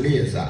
Lesa.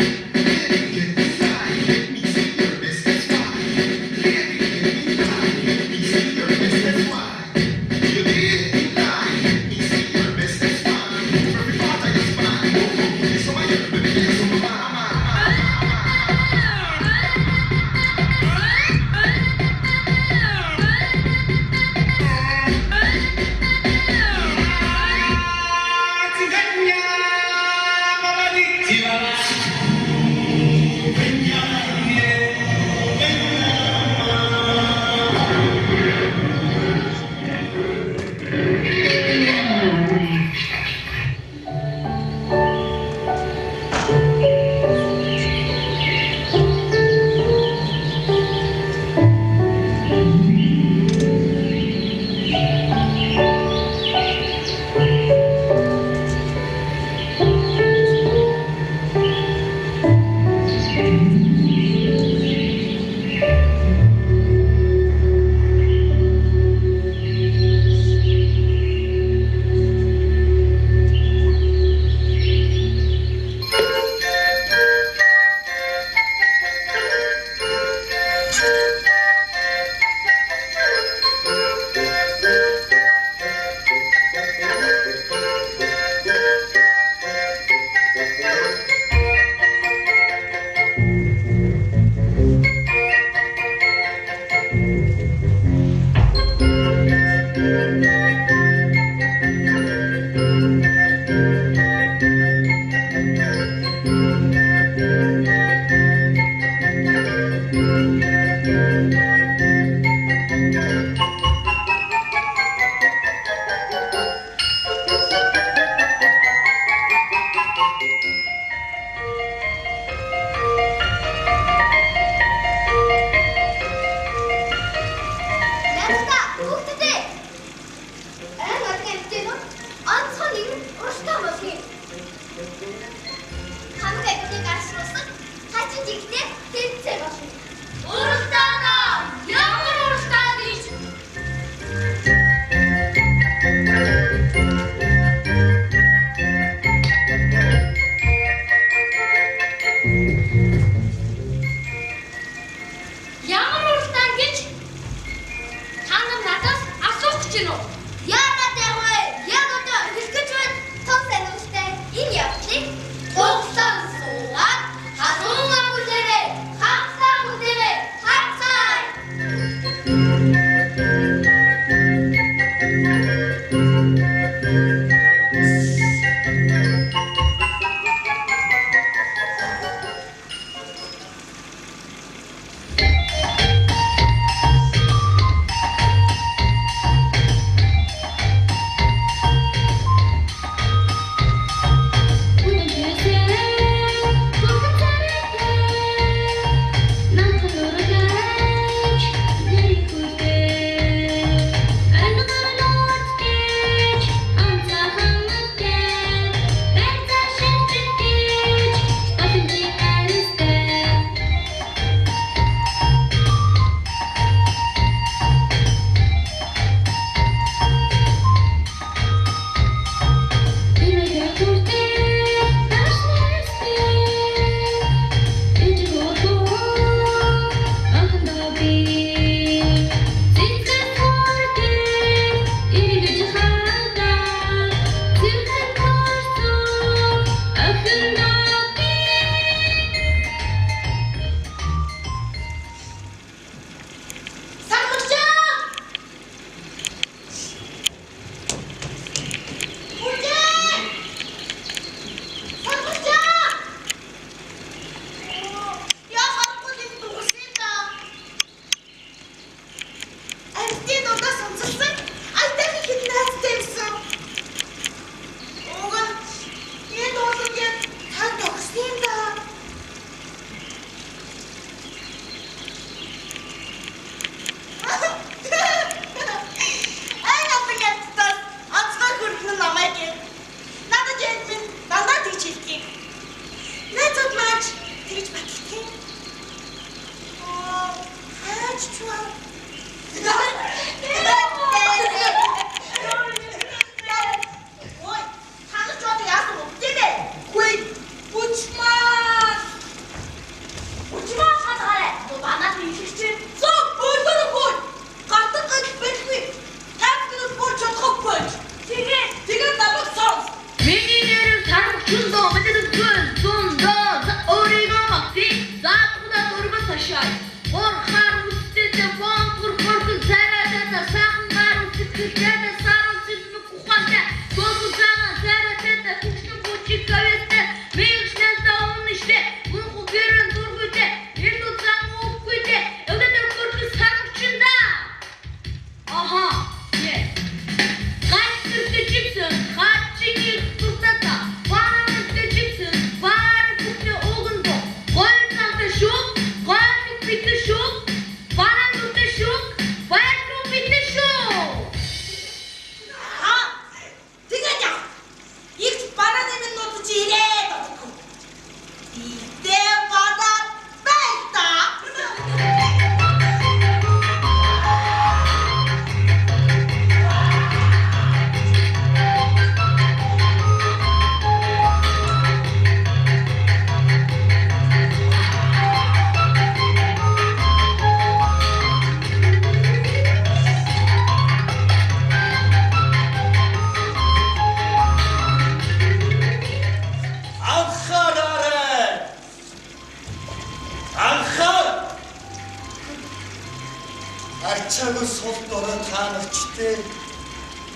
ачаагүй сул дорой таанагчтэй.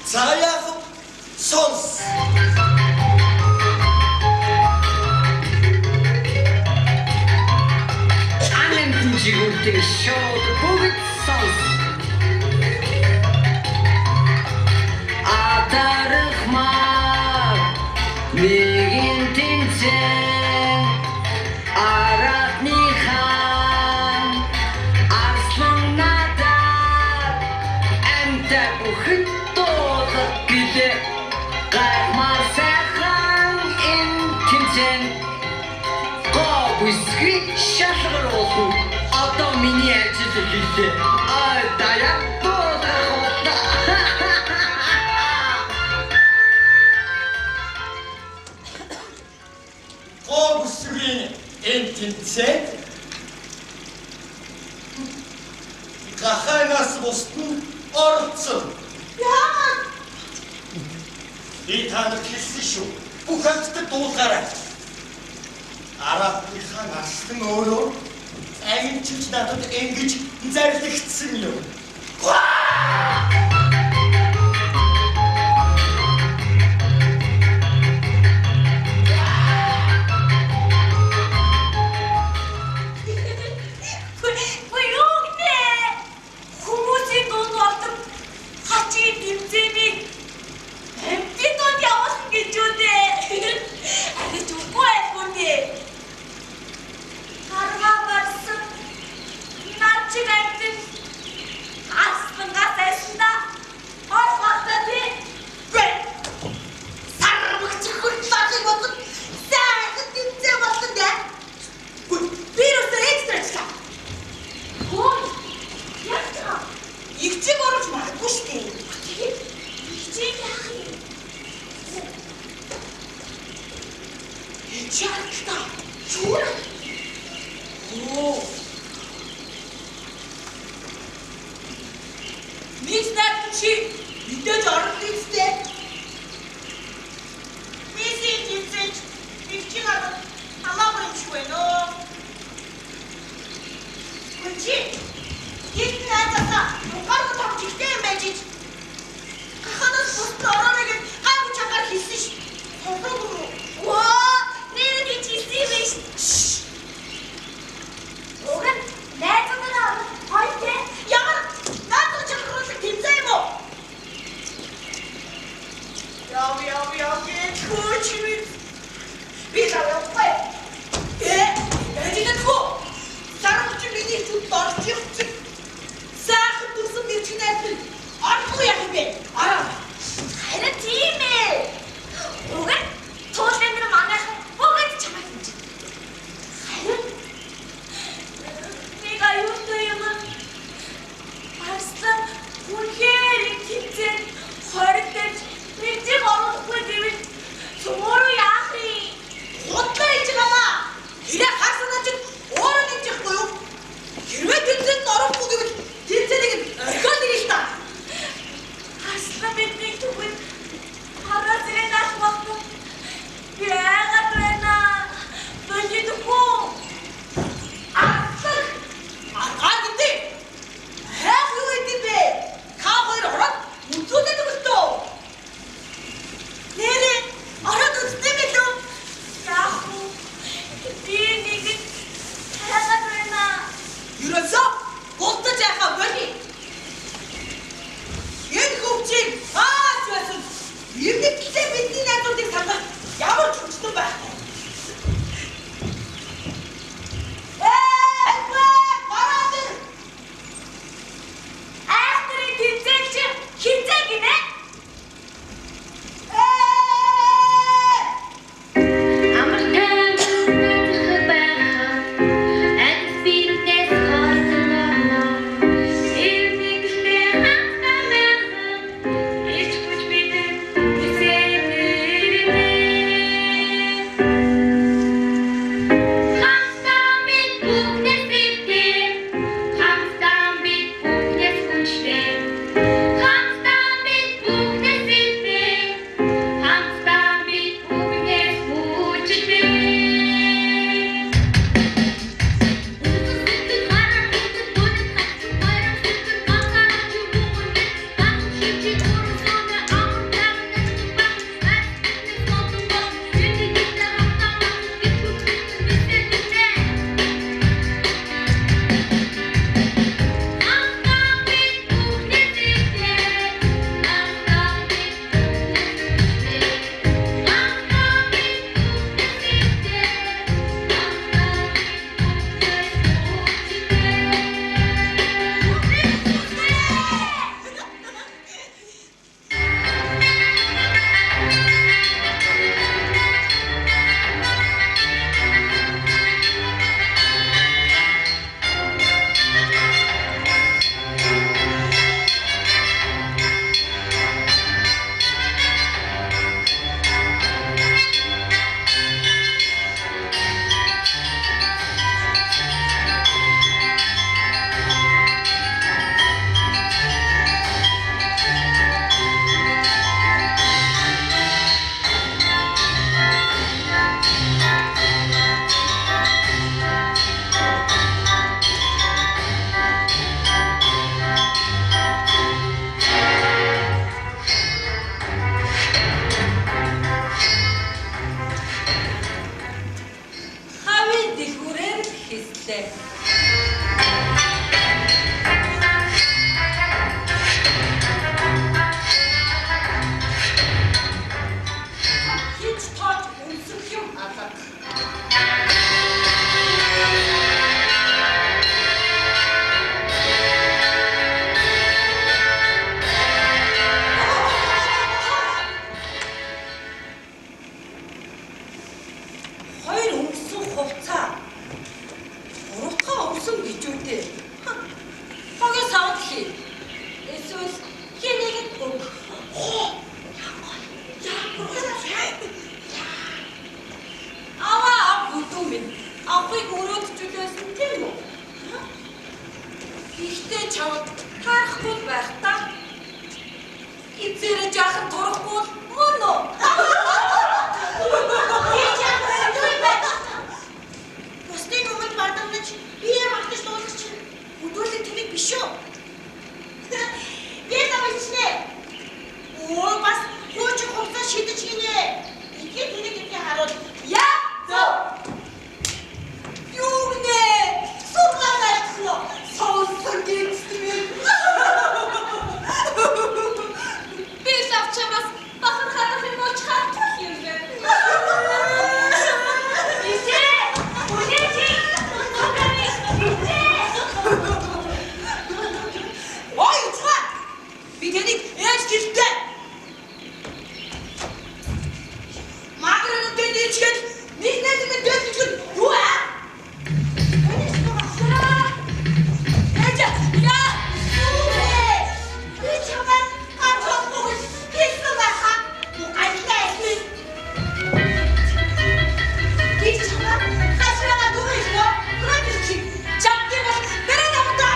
За яах вэ? Сонс. Анемтэн жигүүртэй шууд бүгд сонс. Атарахмаа нэгэн тэнцэн аратныхан арслан надад амта бүхэд дуулах гэлээ гаймар сайхан энэ тэнцэн Висгий шалгар болов одоо миний ажил хийлээ. Даяг боодаа. Висгий энтэнцэн гаханаас бусдын орцсон. Яа! Би таныг хэлсэн шүү. Бүх хамтдаа дуулгаарай. Арабынхаа наслан өөрөө агенчилж надад ингэж зарлигдсан юм. Хүмүүсийн дунд болдог хачийн тэмцээнийг бид донд явуулсан гэж үү дээ. Арич үгүй айгүй дээ. Харгаа барсан над чиг амьтэн аслангаас айсанда орхохдоо тий. Сармагч хурдлахыг бодод сайхан тэмцээ болсон дээ. Вирусээр экстрачлаа. Хөөе. Яг таа. Игчиг оруулж магадгүй шүү дээ. Игчиг яах юм? Чакта. Чура. Оо. Мистер чи мэдээж орлоо үстэй. Мисийн тэмцээч игчиг аваад хамаагүй юм шиг байна оо. Чи гинт наадасаа угаалт тавч ихтэй юм байж ич. Ханаас бусд ороорыг гайгүй чангаар хийсэн ш. Ваа, нэр чийсэн биш. Огт найзуудаа хойте ямар наадах чангаруулах тэмцээ юм уу? işte. Hiç tartmıyorum, sıkıyorum artık. Хоёр өнгөсөн хувцас урагтаа өнгөсөн гэж үтэй. Хогийн савд хий. Эсвэл хинэгэд өг. Аваа бүдүү минь. Авахыг өрөөдчүүлсэн тийм үү? Ихтэй чавд харахгүй байх та. Эцээрээ жаахан турахгүй мөн үү? Бусдын өмнө бардамнаж бие магтаж дуулах чинь өдөрлийн тэмэг биш үү? Би тавьчихнэ. Оо бас хөөч хувцас шидэж гинэ. Ихэд үнийг ингээ харуул. Яа! Зөө. Юу нэ? Суглаачлаа. Соонсон гинцтэй. Би савчамас бахан хатах юм уу чахах юм бэ? Ой, уцгаа! Би тэнийг яаж гэлтэй? Магрын дэдичгэд нэг нэгэд дэдичгэд юу аа? Энийг сугасаа. Яа! Яа! Би чамаа гацхгүй хийсэн байхаа. Айтай. Би чамаа хасраа дөрөв. Грэдичи. Чамтайг бэрэн авта.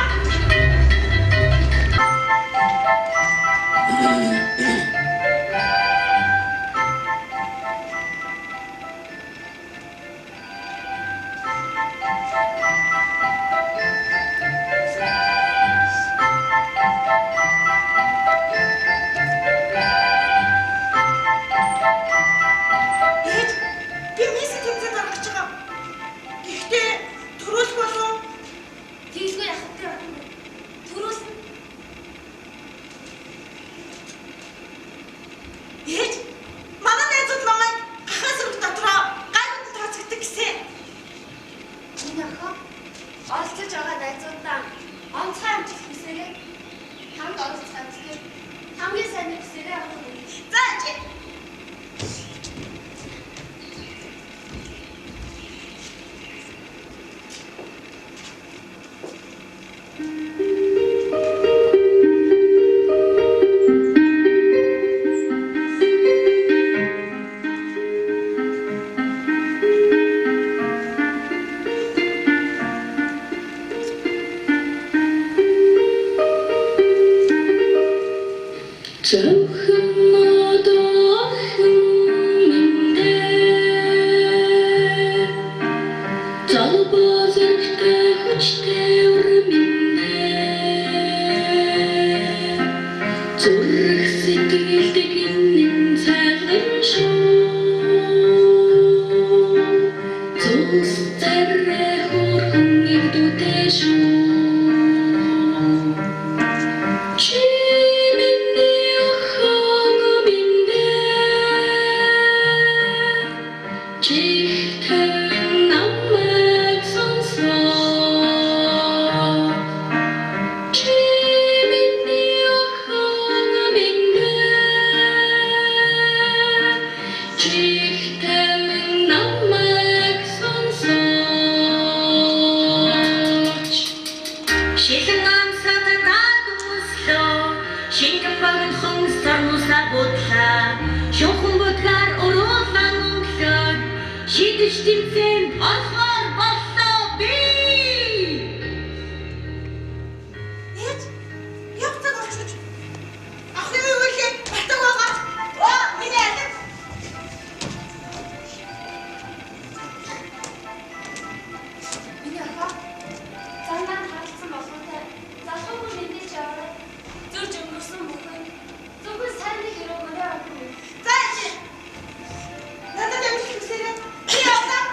Би мессеж тэмцээд гаргаж байгаа. Гэхдээ төрөөс болов. Тийшгүй яхах гэж байна. Төрөөс. Ээж, манай найзууд намайг ахаас өрг дотроо гайванд тооцогддог гэсэн. Энэ охин олцож байгаа найзуудаа онцгой амжилт хүсээрэй. Хамт олцох амжилт хамгийн сайн хүсээрэй авах юм. За ээж. Зөвхөн одоохон миндэ залбозэртэй хүчтэй урминдэ зүрх сэтгэлдэг инэн цайлан шүү зүс царай хөрхөн ирдүтэй шүү Шидэж тэмцэн болохоор боллоо би. Ээж, явцаг олчиж. Ахын үеийн батаг байгаа. Оо, миний аль. Миний охин зандан хаалцсан болготой залхуугүй мэдээж яваарай. Зүрж өнгөрсөн бүхэн зөвхөн сайн нэг хэрэг өрөө авах юм. За ээж. Надад амжилт хүсээрэй. Би явлаа.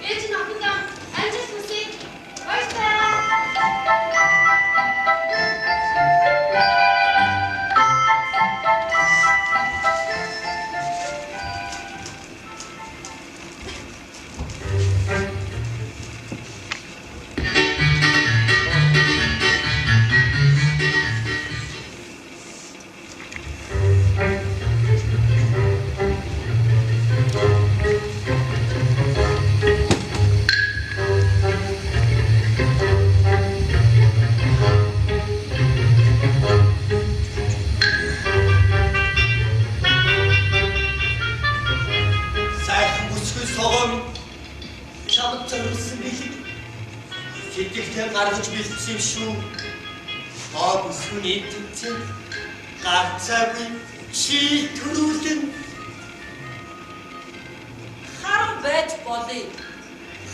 Ээж нь охиндоо амжилт хүсье. kalıp canımsın değil. Kettikten kargıç belirtsin şu. Babısın ettikten kartabı çiğ turudun. Харан байж болъё.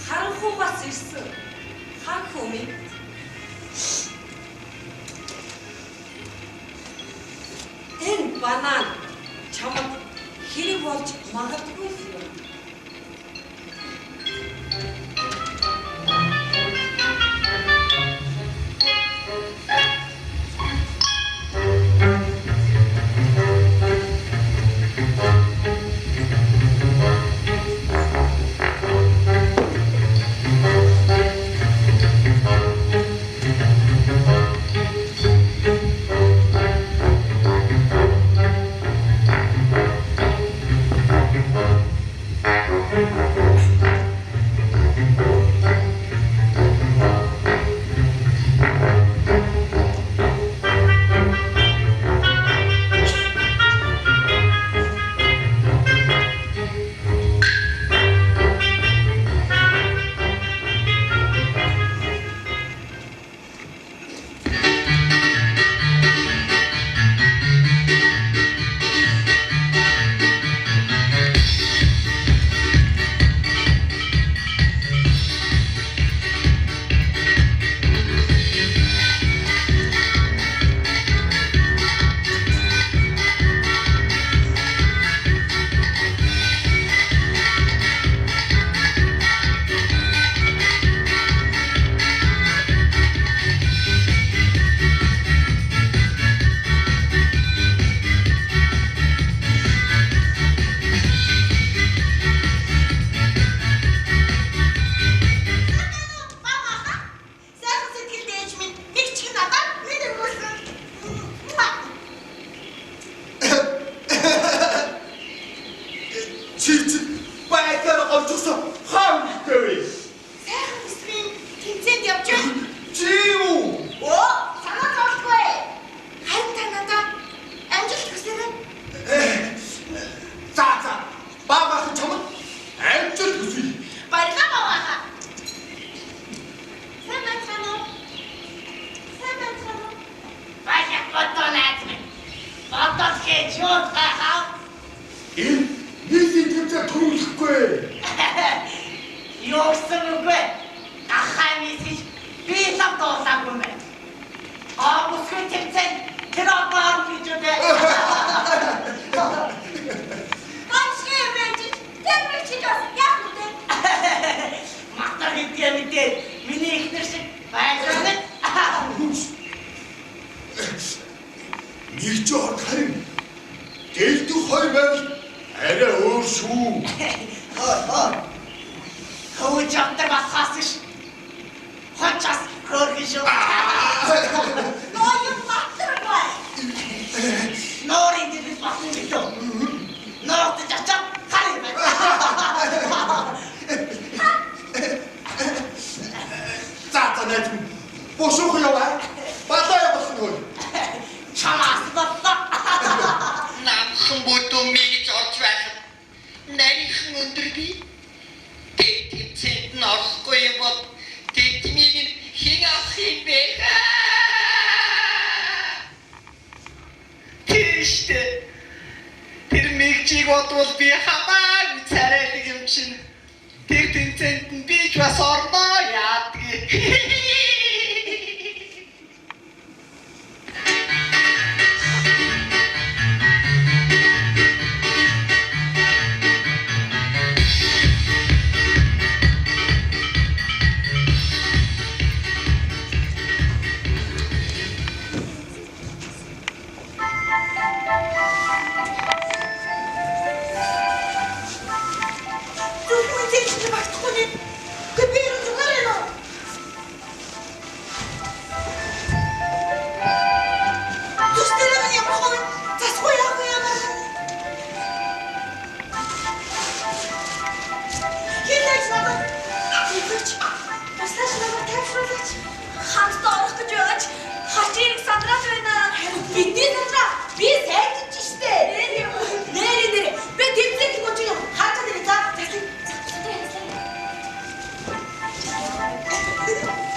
Харанхуугаас ирсэн. Хан хүмээ. Энэ банан чамд хэрэг болж магадгүй юм.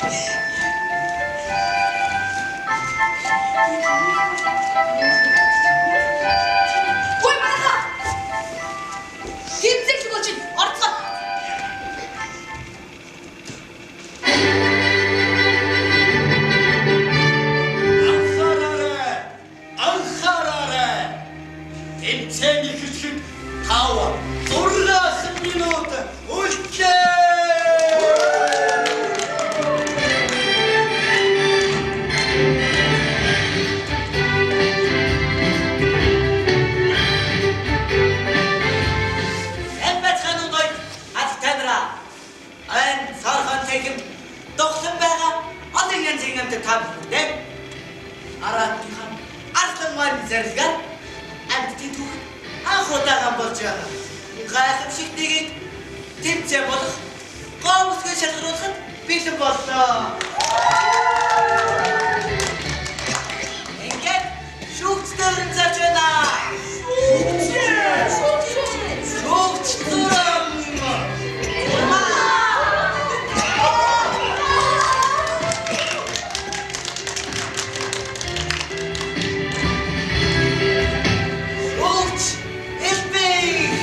Koy bana! Gitsek şu koçun, artık! Анхарare! Темтени küçük tava. Buradasın minuta. Ülke! Elbet hanımlar, hadi tanıra. Ben Sarhan Tekim, 90 bana, adı yenceğimde tabi de. Arat dihan, aslın var bir zerifgar. Elbette tuğun, ahoda bolcağı. Gayakım şıklı git, tipçe bolduk. Qavuz köşedir olsun, bizim bosta. Engel, şuk çıkarın saçına. Şuk çıkarın. Şuk, etmeyin.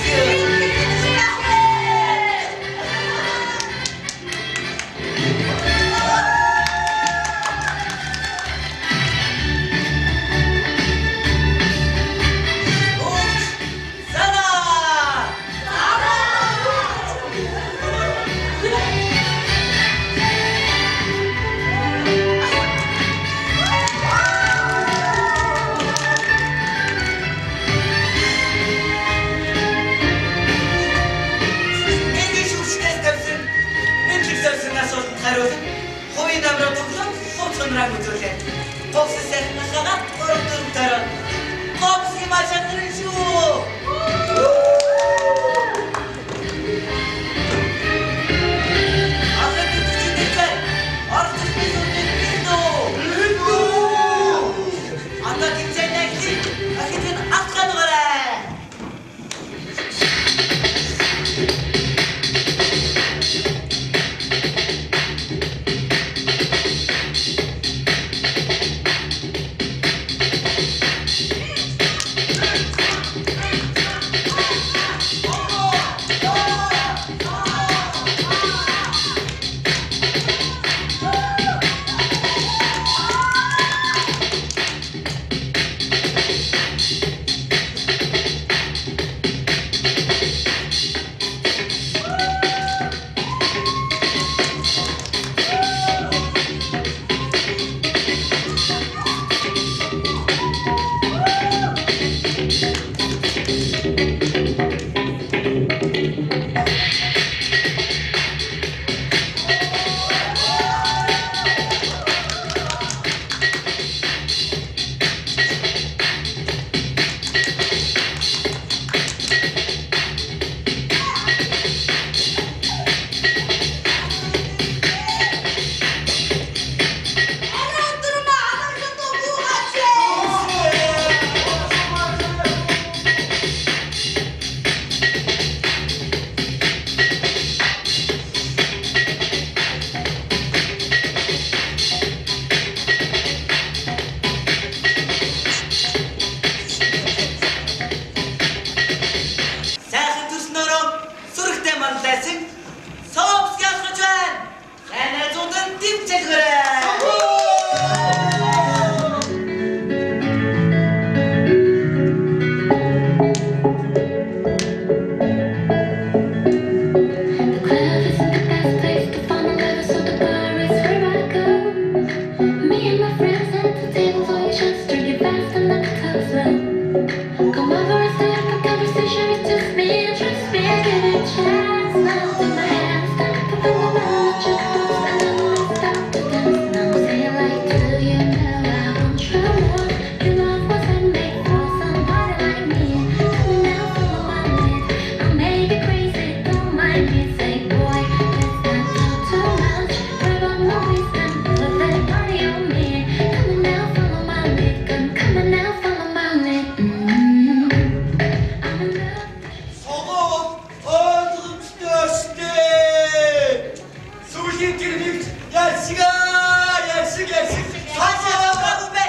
Ершиг. Хашаа яваагүй бэ?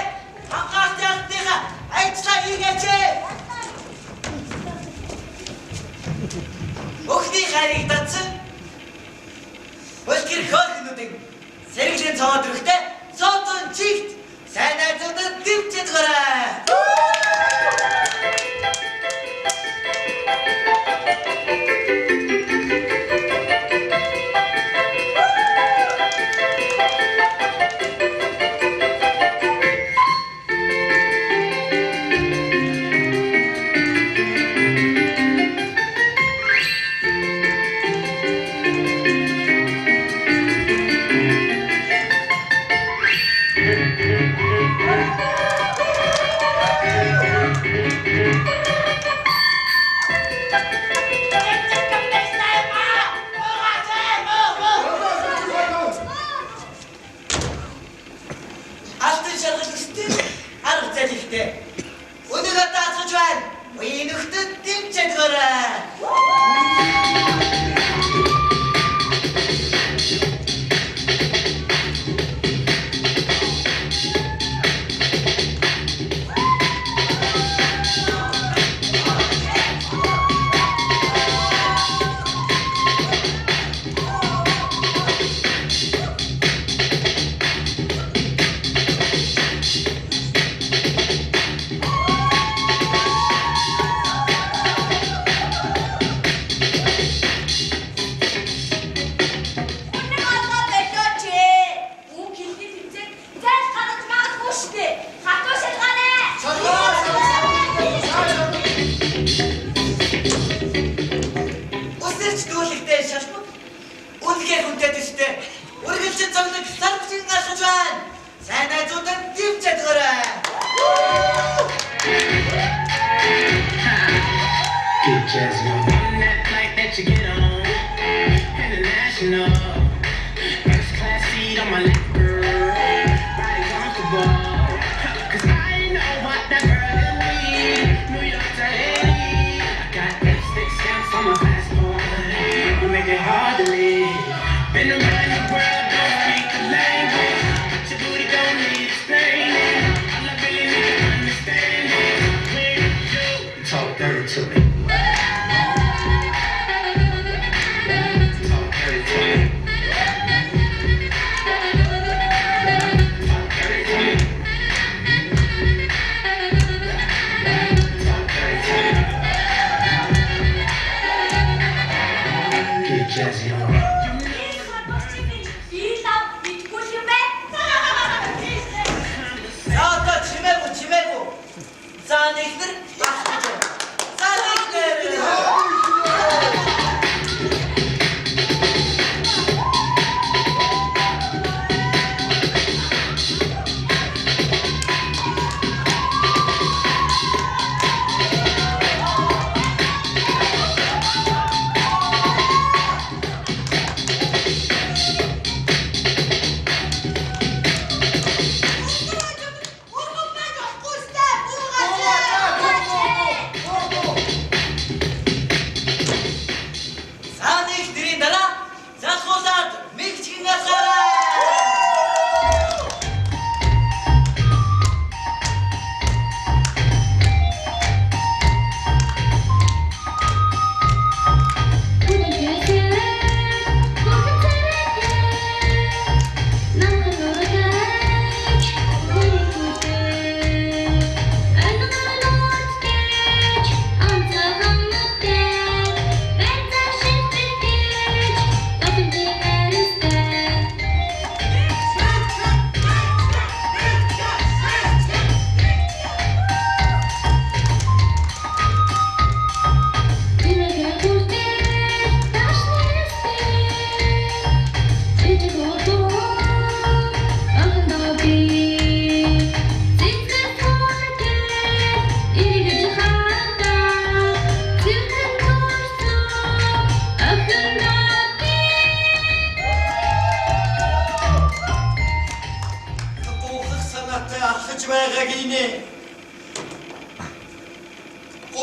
Хангаас явтайгаа айцлаа хийгээч. Өхний хайрыг татсан. Өскөр хөөхнүүдийн сэргэлийн цоод өрхтэй цоодон чигт сайн найзуудад дэмжиж гараа. Алтан шаргал өстэй арга залхитэй. Өнөөгөө даацгаж байна. Уян нөхдөд дэмжиж гараа.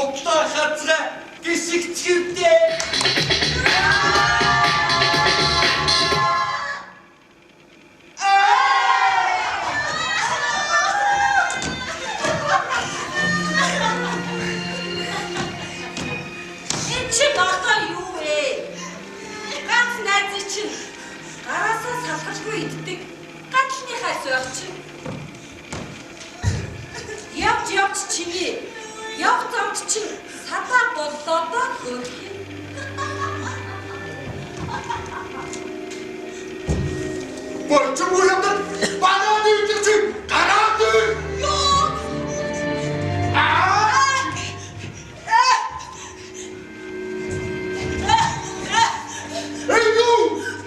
Октоо хацраа гисэгчүүдээ. чинь гараасаа салхажгүй иддэг гатлны хайс байх чинь. Явж чиний яв замд чинь садаа боллоо доо хөрх. Болчмуу явдал бананы үтэрчи гараад Ёо! Эйгүү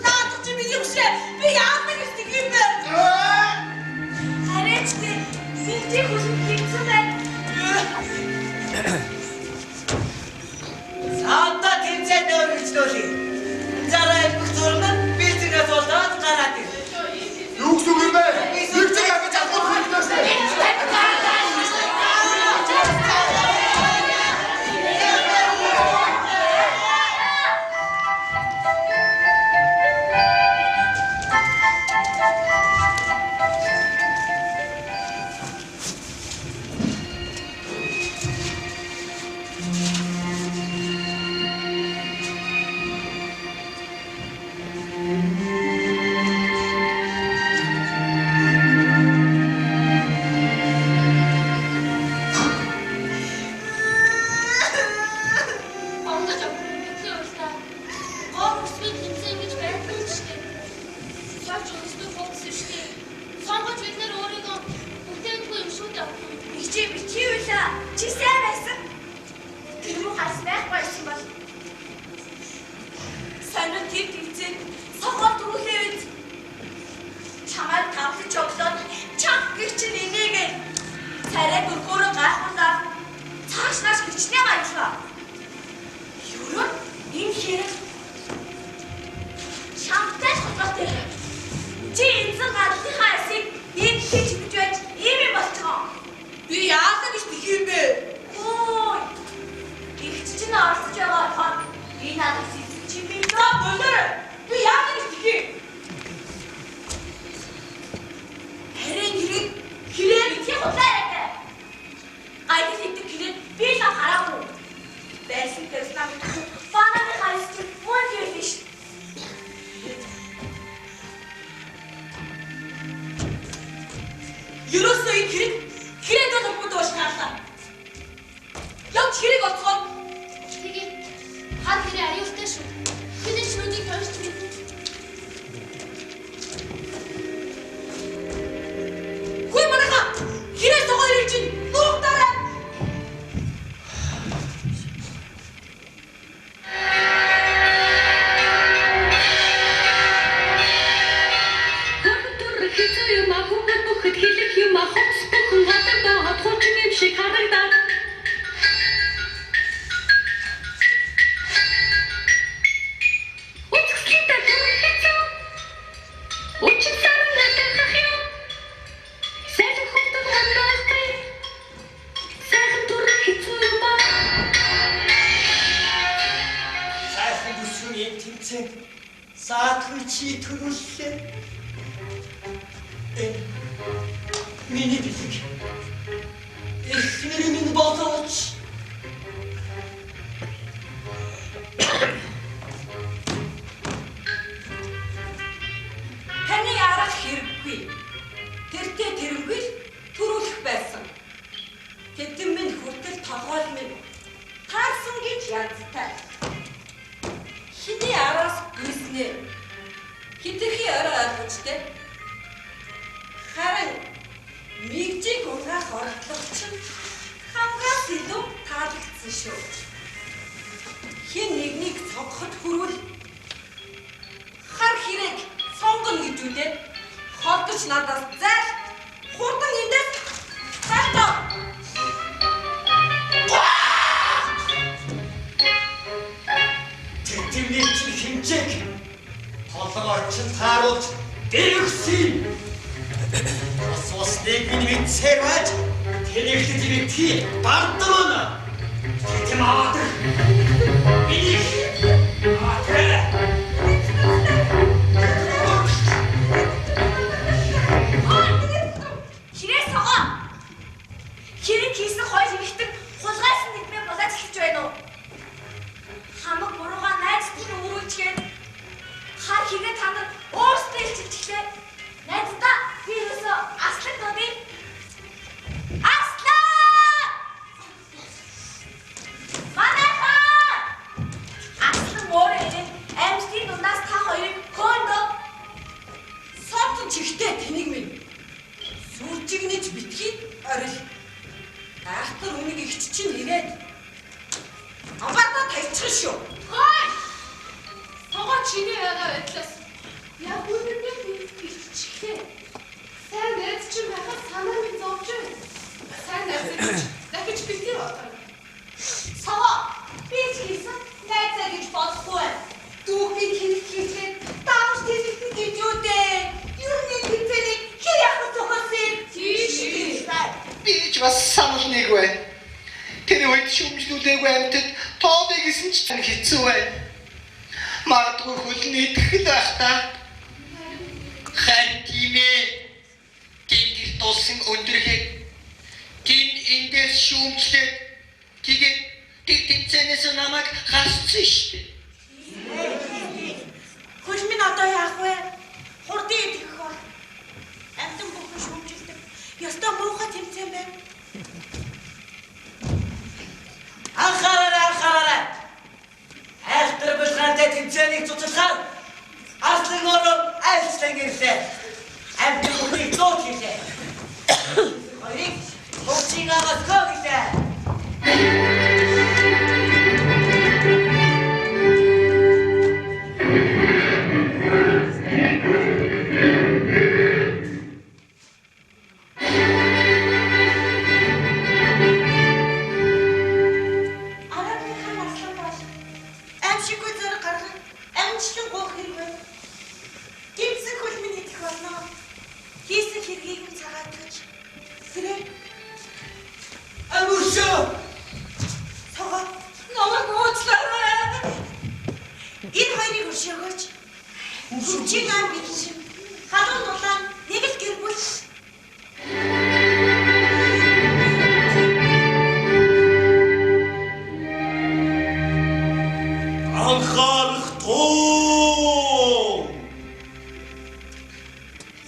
Наадах чи миний хөшөө би яадаг гэдэг юм бэ? Хараач би бэлтий хүлэн хийсэн байна. Саата тэмцээд өөрчлөлөө. Зарай бүх зурнад бэлтгэж болоод гараад ир. юу гэсэн үг юм бэ? Нэг цаг авч авах хэрэгтэй. Онгож битгий уйлаа. Гол үсгийн тэмцээн гэж байдаг ч тийм. Сарч өсдөө фокус шүү дээ. Сонгож бид нэр өөрийгөө бүтээдгүй юм шүү дээ. Бичээ битгий уйлаа. Чи сайн байсан. Тэр рүү харс байхгүй юм бол. Санаа тэр тэмцээд сонгол түрүүлээ үед. Чамайг тавлаж өглөө. Чам гэх чинь энийгээ царай бүргөөрөө гайхуулаад цааш нааш хичнээн ажиллаа. Юу? Энэ хэрэг шамтай холбоотой. Чи эзэн галын хайсыг ийм хийж гэж байж ийм юм болчихоо. Би яасан гэж тэх юм бэ? Ой. Игч чинь орсож байгаа болохоор би надад сэтгэл чи би нөө болоо. Би яасан гэж тэх юм? Хэрэг битгий хулаа. Айдас идэх хэрэг би л хараагүй. Байсан гэсэн юм. Бананы хайс чи мөн биш. Юусоо энэ хэрэг бол бодоошнаалаа. Явж хэрэг олцгоо. Тэгээ хар хэрэг аюултай шүү. Хинэж нүдийг тойрч мэд. Хүй манаха. Хэрэг согоо ирж чинь нуугтаарай. Саатгүй чи төрүүллээ. Миний бэлэг. Эхнэр минь бодооч. Таны арга хэрэггүй. Тэртээ тэрнгүй төрүүлэх байсан. Тэдэн минь хүртэл тогоол минь таарсан гэж янзтай. Хиний араас гүйснэ. Хитрхи орой ойлгочтой. Харин мигжиг угаах ордлого чинь хангаас илүү таалагдсан шүү. Хин нэгнийг сонгоход хүрвэл хар хэрэг сонгоно гэж үлээ. Холдож надаас зайл хурдан эндээс зайлтаа. Тэдний чи хинчээг толгой чин тааруулж дэрвсэн. Бас нэг миний цэвэж тэнийхтэй би ти бардамна. Тэтэм аваад. Миний Хирээ согоо. Хэрэг хийсэн хоёр ихтэй хулгайсан нэгмээ болоод эхэлж байна уу? Хамаг буруугаа найз чинь өрүүлчгээд хар хийгээ та нар өөрсдөө илчилчихлээ. Найздаа би юусоо Аслан дуудъя. Аслан! Манайхаа! Аслан өөрөө амьсгийн дундаас та хоёрыг хөөндөө содон чихтэй тэнийг минь сүржигнэж битгий орил. Ахтар үнийг ихч чинь ирээд амбарта тавьчихсан шүү. Хой! Согоо чиний ягаа байдлаас яг үнэндээ би ихчихлээ. Сайн найз чинь байхад санаа минь зовж байна. Сайн найз дахиж битгий бодоо. Согоо би ч хийсэн найзаа гэж бодохгүй байна. Дүүхний хэрэг хийлгээд давж тэлэлтэн гэж юу дээ. Юуны тэмцээнийг хэр яхах зохиосон Тийш. Би ч бас санал нэг байна. Тэр үед шүмжлүүлээгүй амьтад тообыг исэн ч хэцүү байна. Магадгүй хөлний итгэл байх та. Харин тийм ээ. Тэндэл тулсан өндөрхийг тэнд эндээс шүүмжлээд тэгээд тэр тэмцээнээс намайг хассан шүү дээ. Хөл минь одоо яах вэ? Хурдын идэх бол амтан бүхэн шүүмжилдэг. Ёстой муухай тэмцээн байна. Анхаараарай. Хайртар бэлгэнтэй тэмцээнийг цуцлахаар Аслан өөрөө айлчлан ирлээ. Амьд бүхнийг зоот хийлээ. Хоёрыг хөвчийн агаас гооглээ.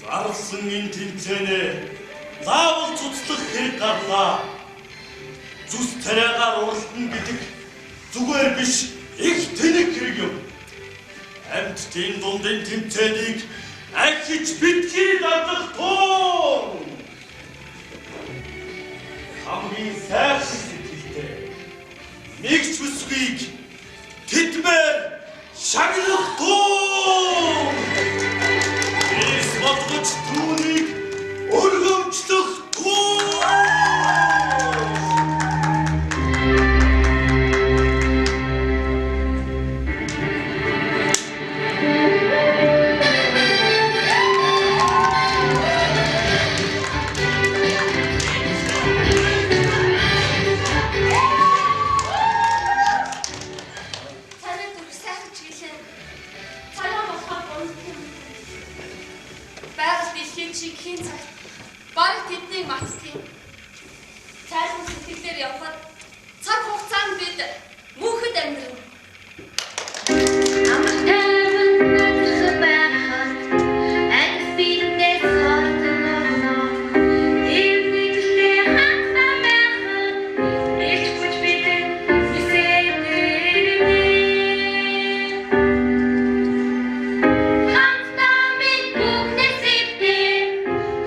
Зарласан энэ тэмцээнээ заавал цуцлах хэрэг гарлаа. Зүс тариагаар уралдана гэдэг зүгээр биш, их тэнэг хэрэг юм. Амьтдын дундын тэмцээнийг ахиж битгий дадах тоо. Хамгийн сайхан сэтгэлтэй нэг ч бүсгүйг тэдмээр шагнах тоо. Эс бодгоч түүнийг өргөмжлөх тоо. Хийн цаг бараг тэднийг мартдаг. Цайлан сэтгэлээр явхад цаг хугацаанд бид мөнхөд амьдрах.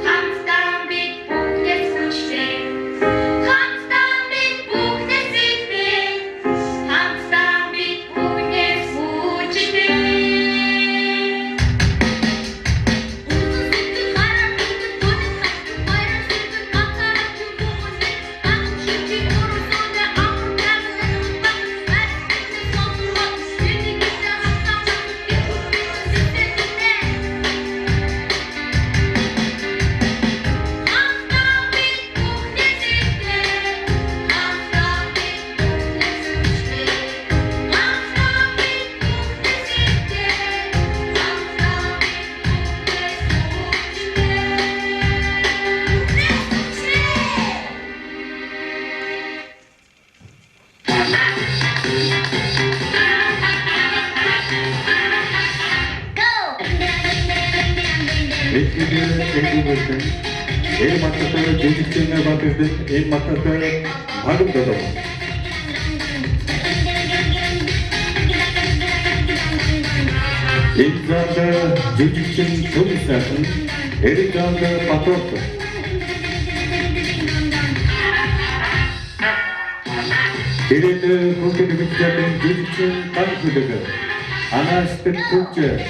Хамтдаа бид бүгдээс хүчтэй. Хамтдаа бид Etkili engülmüştün. El matlıkları cücükçüğüne batırdın. El matlıkları halim dolu. İlklarda cücükçüğün çok istersin. Eliklerde patoktu. Elinde kukulu bütçenin cücükçüğün tankıdığı. Anastık Türkçe.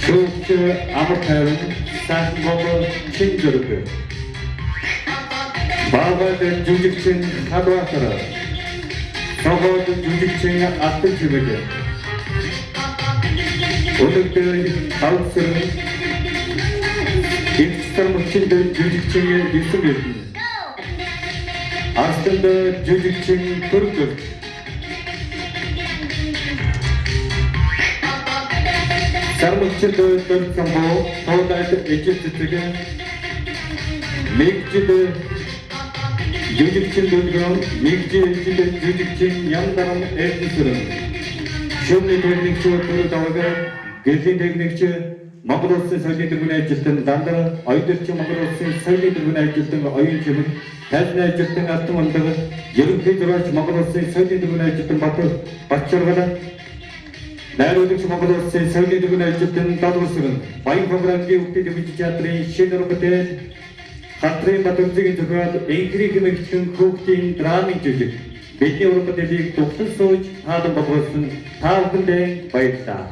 Şokçu Amurtay'ın sahnbolu Çingörgü. Bağırdı cücükçün kadvatırı. Soğudu cücükçün attı cübüdü. Onuktu halksırın. İlk çıkarmışçında cücükçüne isim verdin. Aslında cücükçün Türk'tür. Sarmıkçıda Türk sambo, Tağdaydı Ecipt'teki Mekçi'de cücükçün duyduğum, Mekçi'de cücükçün yandarım elbisinin. Şumni teknikçi oturdu davaga, gezin teknikçi, Mağrursun söyledirgün eciltin dandırı, Aydırçı Mağrursun söyledirgün eciltin ve oyuncumun, Tezne eciltin attımındığı, Yırıkı duraç Mağrursun söyledirgün eciltin batı, Batçırgıda, Nairobi Mağrursun söyledirgün eciltin dadırısının, Bayın Kongrangi Ukti Divici Çatırın, Şedir Kutel, Hatrın Batırcıgın Tıkıvat, Enkiri Gümekçün Kuktin Dramin Çocuk, Beni Avrupa Dedik 9 Soç, Hadım Babasın, Tavkın Den Bayıkta.